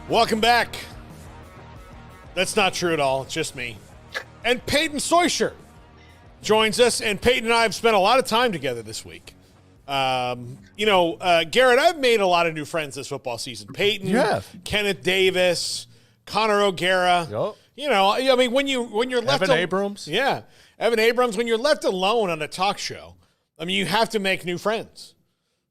Welcome back. That's not true at all. It's just me. And Payton Soicher joins us, and Payton and I have spent a lot of time together this week. Garrett, I've made a lot of new friends this football season. Payton, Kenneth Davis, Connor O'Gara. Yep. When you're left Evan Abrams. Yeah, Evan Abrams. When you're left alone on a talk show, you have to make new friends.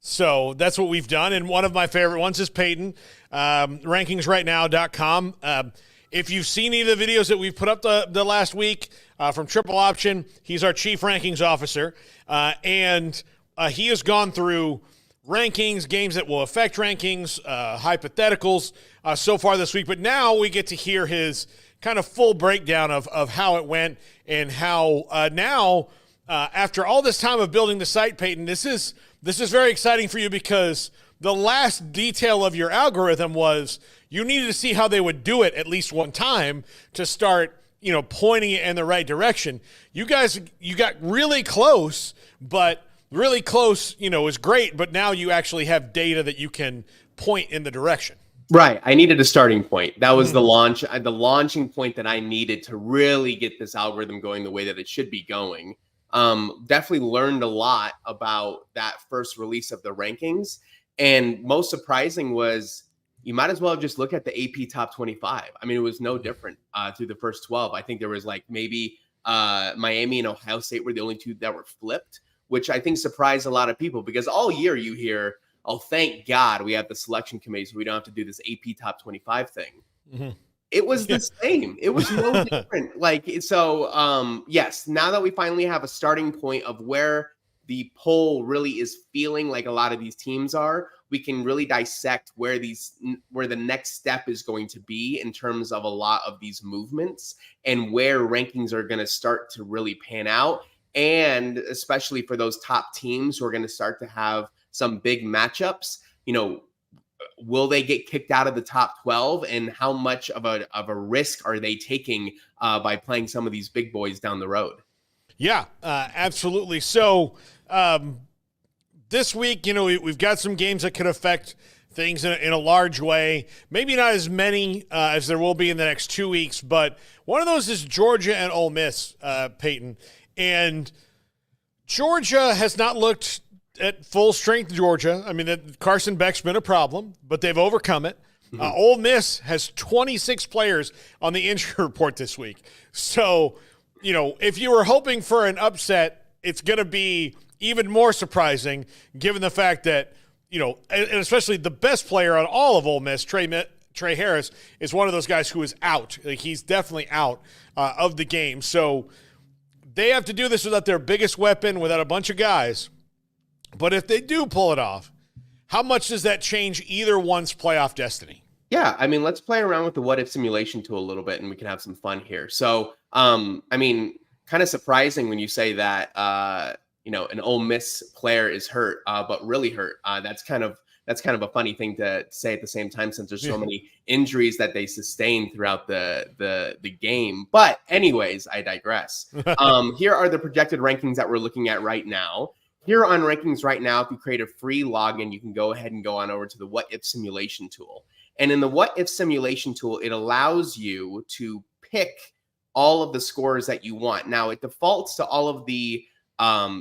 So that's what we've done, and one of my favorite ones is Payton, rankingsrightnow.com. If you've seen any of the videos that we've put up the last week from Triple Option, he's our chief rankings officer, and he has gone through rankings, games that will affect rankings, hypotheticals so far this week. But now we get to hear his kind of full breakdown of how it went and how now, after all this time of building the site, Payton, this is very exciting for you because the last detail of your algorithm was you needed to see how they would do it at least one time to start, pointing it in the right direction. You got really close, but really close, is great, but now you actually have data that you can point in the direction. Right. I needed a starting point. That was the launching point that I needed to really get this algorithm going the way that it should be going. Definitely learned a lot about that first release of the rankings. And most surprising was you might as well just look at the AP top 25. It was no different through the first 12. I think there was maybe Miami and Ohio State were the only two that were flipped, which I think surprised a lot of people because all year you hear, oh, thank God we have the selection committee so we don't have to do this AP top 25 thing. Mm-hmm. It was the same. It was no different. Yes, now that we finally have a starting point of where the poll really is feeling like a lot of these teams are, we can really dissect where the next step is going to be in terms of a lot of these movements and where rankings are going to start to really pan out. And especially for those top teams who are going to start to have some big matchups, will they get kicked out of the top 12 and how much of a risk are they taking by playing some of these big boys down the road? Yeah, absolutely. So this week, we've got some games that could affect things in a large way. Maybe not as many as there will be in the next 2 weeks, but one of those is Georgia and Ole Miss, Payton. And Georgia has not looked at full strength. Georgia, Carson Beck's been a problem, but they've overcome it. Ole Miss has 26 players on the injury report this week. So, if you were hoping for an upset, it's going to be even more surprising given the fact that, and especially the best player on all of Ole Miss, Trey Harris, is one of those guys who is out. He's definitely out of the game. So they have to do this without their biggest weapon, without a bunch of guys. But if they do pull it off, how much does that change either one's playoff destiny? Yeah, let's play around with the what-if simulation tool a little bit, and we can have some fun here. So, kind of surprising when you say that, an Ole Miss player is hurt, but really hurt. That's kind of a funny thing to say at the same time, since there's so many injuries that they sustain throughout the game. But anyways, I digress. Here are the projected rankings that we're looking at right now. Here on Rankings Right Now, if you create a free login, you can go ahead and go on over to the What If Simulation tool. And in the What If Simulation tool, it allows you to pick all of the scores that you want. Now, it defaults to all of the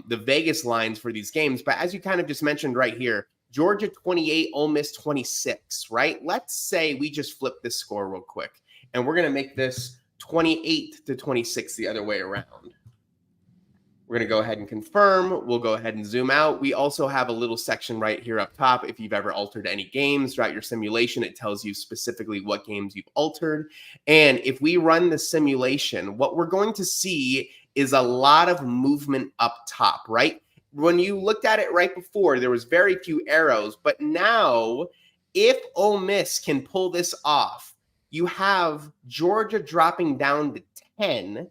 Vegas lines for these games. But as you kind of just mentioned right here, Georgia 28, Ole Miss 26, right? Let's say we just flip this score real quick. And we're going to make this 28 to 26 the other way around. We're going to go ahead and confirm. We'll go ahead and zoom out. We also have a little section right here up top. If you've ever altered any games throughout your simulation, it tells you specifically what games you've altered. And if we run the simulation, what we're going to see is a lot of movement up top, right? When you looked at it right before, there was very few arrows. But now, if Ole Miss can pull this off, you have Georgia dropping down to 10,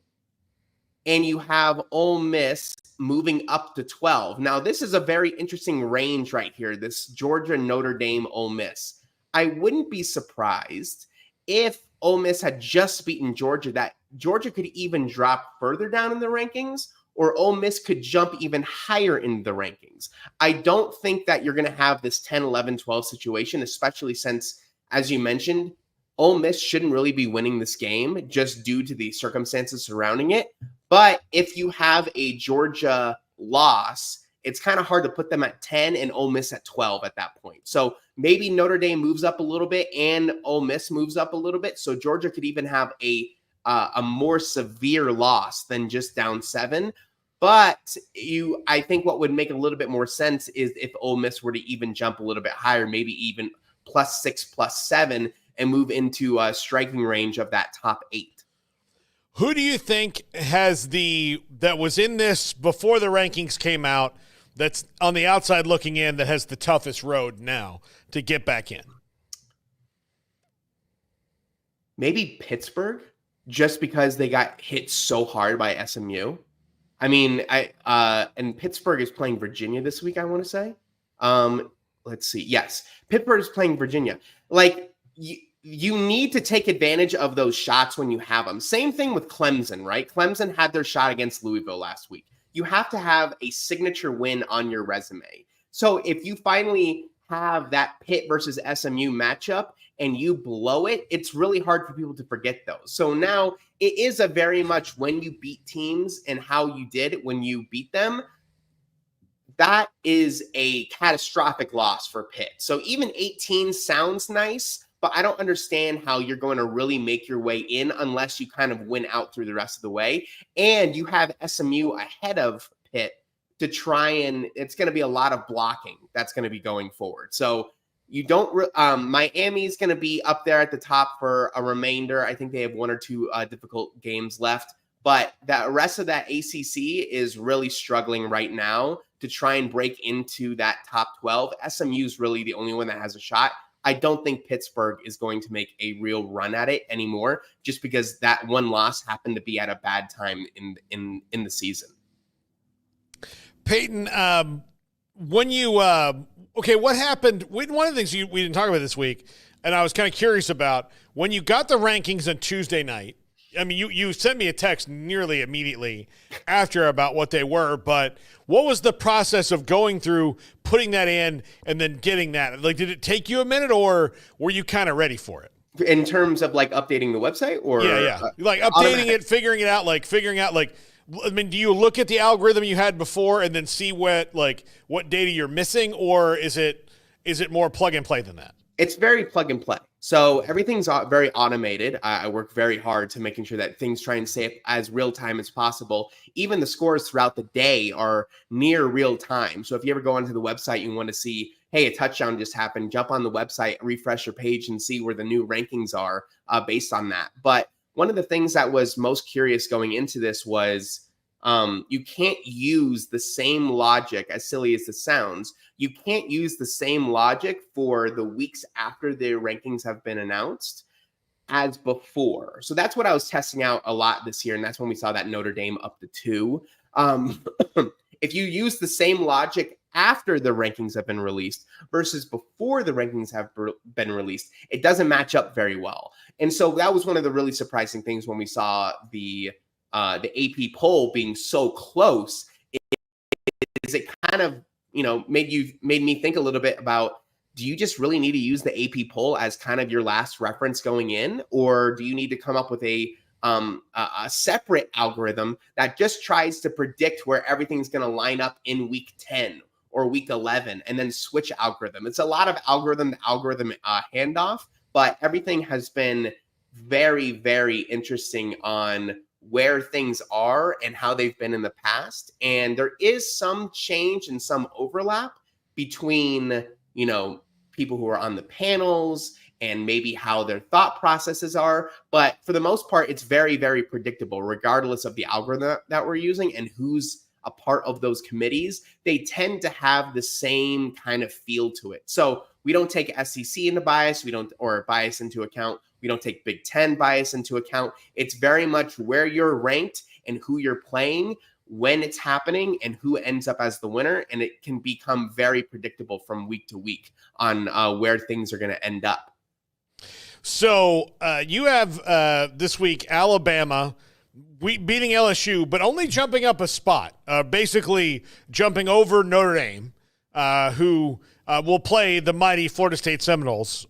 and you have Ole Miss moving up to 12. Now, this is a very interesting range right here, this Georgia, Notre Dame, Ole Miss. I wouldn't be surprised if Ole Miss had just beaten Georgia, that Georgia could even drop further down in the rankings, or Ole Miss could jump even higher in the rankings. I don't think that you're going to have this 10, 11, 12 situation, especially since, as you mentioned, Ole Miss shouldn't really be winning this game just due to the circumstances surrounding it. But if you have a Georgia loss, it's kind of hard to put them at 10 and Ole Miss at 12 at that point. So maybe Notre Dame moves up a little bit and Ole Miss moves up a little bit. So Georgia could even have a more severe loss than just down 7. But I think what would make a little bit more sense is if Ole Miss were to even jump a little bit higher, maybe even +6, +7, and move into a striking range of that top 8. Who do you think that was in this before the rankings came out, that's on the outside looking in, that has the toughest road now to get back in? Maybe Pittsburgh, just because they got hit so hard by SMU. I mean, and Pittsburgh is playing Virginia this week, I want to say. Let's see. Yes, Pittsburgh is playing Virginia. Like, you need to take advantage of those shots when you have them. Same thing with Clemson, right? Clemson had their shot against Louisville last week. You have to have a signature win on your resume. So if you finally have that Pitt versus SMU matchup and you blow it, it's really hard for people to forget those. So now it is a very much when you beat teams and how you did when you beat them. That is a catastrophic loss for Pitt. So even 18 sounds nice, but I don't understand how you're going to really make your way in unless you kind of win out through the rest of the way. And you have SMU ahead of Pitt to try, and it's going to be a lot of blocking that's going to be going forward. So you don't Miami's going to be up there at the top for a remainder. I think they have 1 or 2 difficult games left, but the rest of that ACC is really struggling right now to try and break into that top 12. SMU is really the only one that has a shot. I don't think Pittsburgh is going to make a real run at it anymore, just because that one loss happened to be at a bad time in the season. Payton, when you what happened? One of the things we didn't talk about this week, and I was kind of curious about, when you got the rankings on Tuesday night. I mean, you sent me a text nearly immediately after about what they were, but what was the process of going through, putting that in, and then getting that? Like, did it take you a minute, or were you kind of ready for it? In terms of like updating the website, or like updating it, figuring out, I mean, do you look at the algorithm you had before and then see what data you're missing, or is it more plug and play than that? It's very plug and play. So everything's very automated. I work very hard to making sure that things try and stay as real time as possible. Even the scores throughout the day are near real time. So if you ever go onto the website, you want to see, hey, a touchdown just happened, jump on the website, refresh your page and see where the new rankings are based on that. But one of the things that was most curious going into this was you can't use the same logic, as silly as this sounds. You can't use the same logic for the weeks after the rankings have been announced as before. So that's what I was testing out a lot this year, and that's when we saw that Notre Dame up to 2. If you use the same logic after the rankings have been released versus before the rankings have been released, it doesn't match up very well. And so that was one of the really surprising things when we saw the AP poll being so close. Is it kind of, made me think a little bit about, do you just really need to use the AP poll as kind of your last reference going in, or do you need to come up with a separate algorithm that just tries to predict where everything's going to line up in week 10 or week 11 and then switch algorithm? It's a lot of algorithm handoff, but everything has been very, very interesting on where things are and how they've been in the past. And there is some change and some overlap between, people who are on the panels and maybe how their thought processes are. But for the most part, it's very, very predictable, regardless of the algorithm that we're using and who's a part of those committees. They tend to have the same kind of feel to it. So we don't take SEC into bias, or bias into account. We don't take Big Ten bias into account. It's very much where you're ranked and who you're playing, when it's happening, and who ends up as the winner. And it can become very predictable from week to week on where things are going to end up. So you have this week Alabama beating LSU, but only jumping up a spot, basically jumping over Notre Dame, who will play the mighty Florida State Seminoles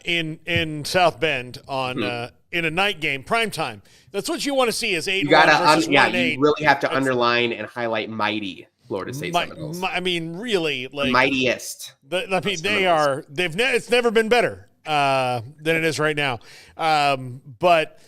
in South Bend on in a night game, prime time. That's what you want to see is 8-1 versus 1-8. You really have to underline and highlight mighty Florida State Seminoles. I mean, really, like the mightiest. It's never been better than it is right now. But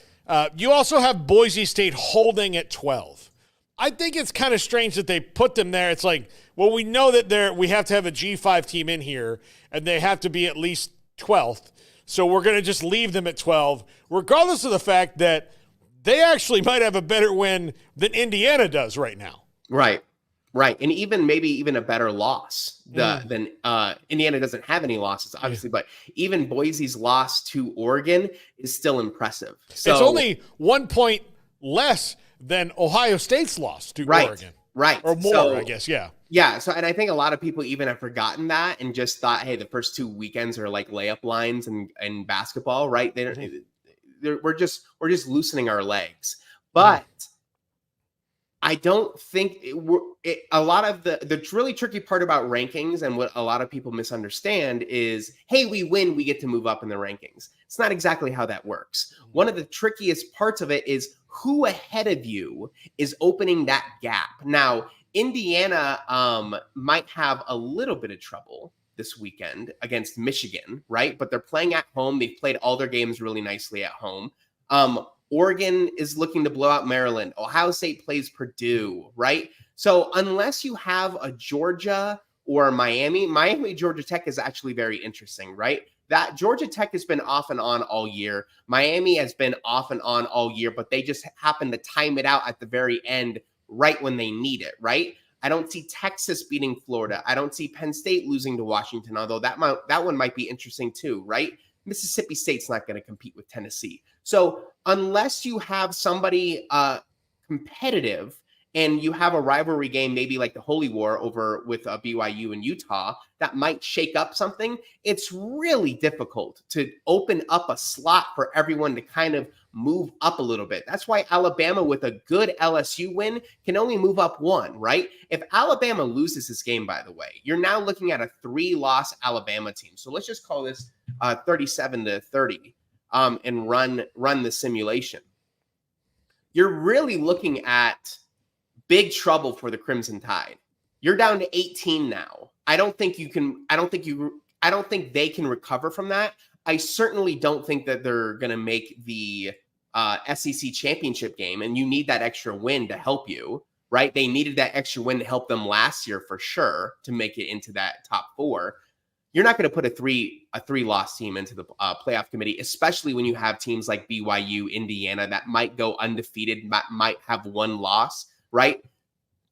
you also have Boise State holding at 12. I think it's kind of strange that they put them there. It's like, well, we know that we have to have a G5 team in here, and they have to be at least 12th. So we're going to just leave them at 12, regardless of the fact that they actually might have a better win than Indiana does right now. Right. And maybe even a better loss than Indiana doesn't have any losses, obviously, but even Boise's loss to Oregon is still impressive. So, it's only 1 point less than Ohio State's loss to Oregon. Right. Or more, I guess. Yeah. Yeah. So, and I think a lot of people even have forgotten that and just thought, hey, the first 2 weekends are like layup lines and basketball, right? We're just loosening our legs. But I don't think a lot of the really tricky part about rankings and what a lot of people misunderstand is, hey, we win, we get to move up in the rankings. It's not exactly how that works. One of the trickiest parts of it is who ahead of you is opening that gap. Now, Indiana might have a little bit of trouble this weekend against Michigan, right? But they're playing at home. They've played all their games really nicely at home. Oregon is looking to blow out Maryland. Ohio State plays Purdue, right? So unless you have a Georgia or Miami, Georgia Tech is actually very interesting, right? That Georgia Tech has been off and on all year. Miami has been off and on all year, but they just happen to time it out at the very end, right when they need it, right? I don't see Texas beating Florida. I don't see Penn State losing to Washington, although that one might be interesting too, right? Mississippi State's not going to compete with Tennessee. So unless you have somebody competitive and you have a rivalry game, maybe like the Holy War over with BYU and Utah, that might shake up something, it's really difficult to open up a slot for everyone to kind of move up a little bit. That's why Alabama with a good LSU win can only move up 1, right? If Alabama loses this game, by the way, you're now looking at a 3-loss Alabama team. So let's just call this 37-30 and run the simulation. You're really looking at big trouble for the Crimson Tide. You're down to 18 now. I don't think they can recover from that. I certainly don't think that they're going to make the SEC championship game, and you need that extra win to help you, right? They needed that extra win to help them last year for sure to make it into that top 4. You're not going to put a 3-loss team into the playoff committee, especially when you have teams like BYU, Indiana that might go undefeated, might have 1 loss, right?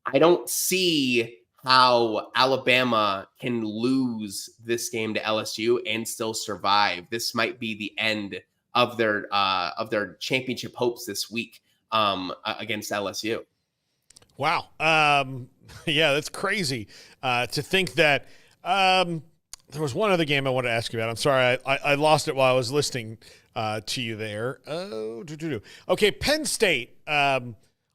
I don't see how Alabama can lose this game to LSU and still survive. This might be the end of their championship hopes this week against LSU. Wow. Yeah, that's crazy to think that. There was one other game I wanted to ask you about. I'm sorry, I lost it while I was listening to you there. Okay, Penn State.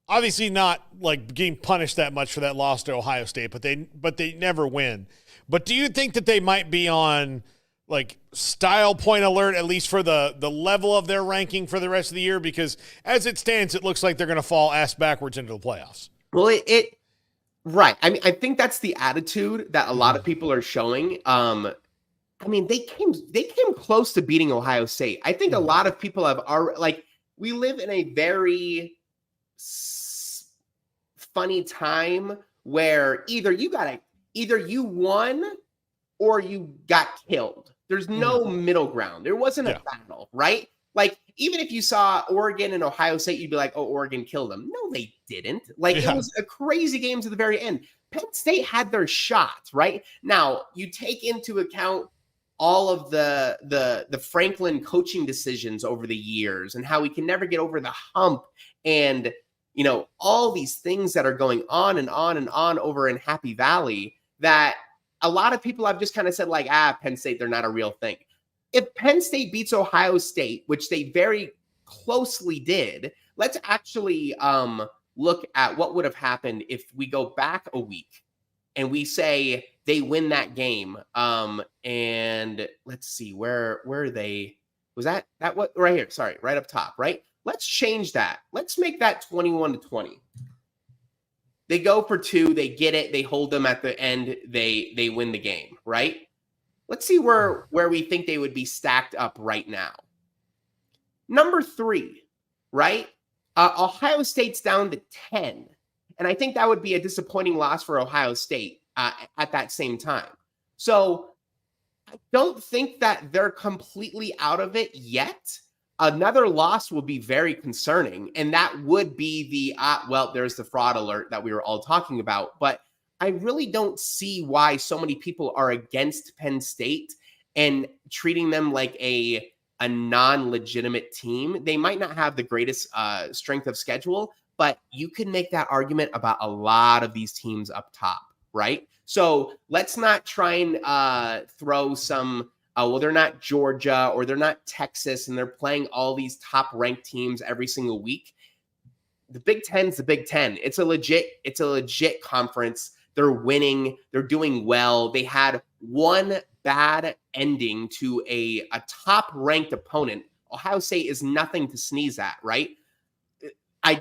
Obviously not like getting punished that much for that loss to Ohio State, but they never win. But do you think that they might be on like style point alert, at least for the level of their ranking for the rest of the year? Because as it stands, it looks like they're going to fall ass backwards into the playoffs. Well, right. I mean, I think that's the attitude that a lot of people are showing. I mean, they came close to beating Ohio State. I think a lot of people have we live in a very funny time where either you won or you got killed. There's no middle ground. There wasn't a battle, right? Like, even if you saw Oregon and Ohio State, you'd be like, oh, Oregon killed them. No, they didn't. It was a crazy game to the very end. Penn State had their shot, right? Now, you take into account all of the Franklin coaching decisions over the years and how we can never get over the hump and, all these things that are going on and on and on over in Happy Valley that a lot of people have just kind of said Penn State, they're not a real thing. If Penn State beats Ohio State, which they very closely did, let's actually look at what would have happened if we go back a week and we say they win that game. And let's see, where are they? Was that what right here? Sorry, right up top, right? Let's change that. Let's make that 21-20. They go for 2, they get it, they hold them at the end, they win the game, right? Let's see where we think they would be stacked up right now. Number 3, right? Ohio State's down to 10. And I think that would be a disappointing loss for Ohio State at that same time. So I don't think that they're completely out of it yet. Another loss would be very concerning. And that would be the, well, there's the fraud alert that we were all talking about. But I really don't see why so many people are against Penn State and treating them like a non-legitimate team. They might not have the greatest strength of schedule, but you can make that argument about a lot of these teams up top, right? So let's not try and throw some, well, they're not Georgia or they're not Texas, and they're playing all these top-ranked teams every single week. The Big Ten's the Big Ten. It's a legit conference. They're winning. They're doing well. They had one bad ending to a top-ranked opponent. Ohio State is nothing to sneeze at, right? I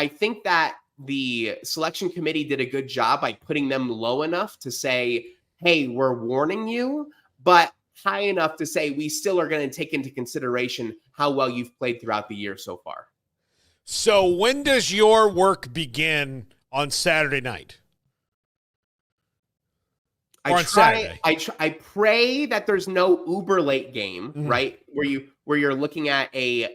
think that the selection committee did a good job by putting them low enough to say, hey, we're warning you, but high enough to say we still are going to take into consideration how well you've played throughout the year so far. So when does your work begin on Saturday night? I pray that there's no uber late game, right? Where you're looking at a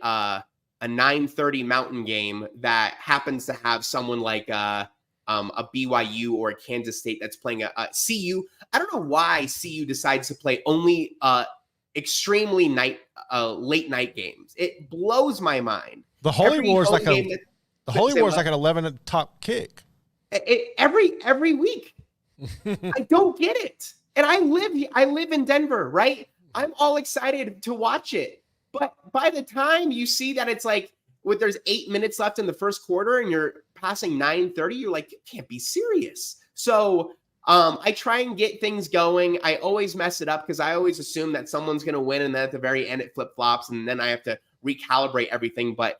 9:30 Mountain game that happens to have someone like a BYU or a Kansas State that's playing a CU. I don't know why CU decides to play only extremely late night games. It blows my mind. The Holy War is like an 11 o'clock kick. Every week. I don't get it. And I live in Denver, right? I'm all excited to watch it. But by the time you see that it's like, there's 8 minutes left in the first quarter and you're passing 9:30, you're like, you can't be serious. So I try and get things going. I always mess it up because I always assume that someone's going to win, and then at the very end it flip-flops, and then I have to recalibrate everything. But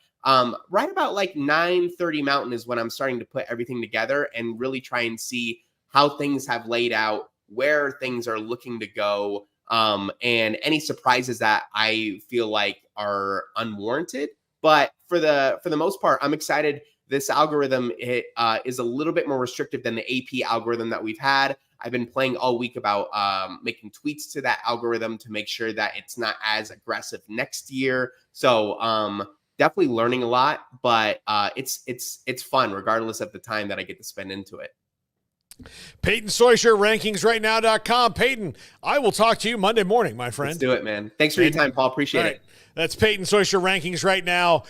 right about like 9:30 Mountain is when I'm starting to put everything together and really try and see how things have laid out, where things are looking to go, and any surprises that I feel like are unwarranted. But for the most part, I'm excited. This algorithm is a little bit more restrictive than the AP algorithm that we've had. I've been playing all week about making tweaks to that algorithm to make sure that it's not as aggressive next year. So definitely learning a lot, but it's fun regardless of the time that I get to spend into it. Payton Soicher, rankingsrightnow.com. Payton, I will talk to you Monday morning, my friend. Let's do it, man. Thanks for your time, Paul. Appreciate it. That's Payton Soicher, Rankings Right Now.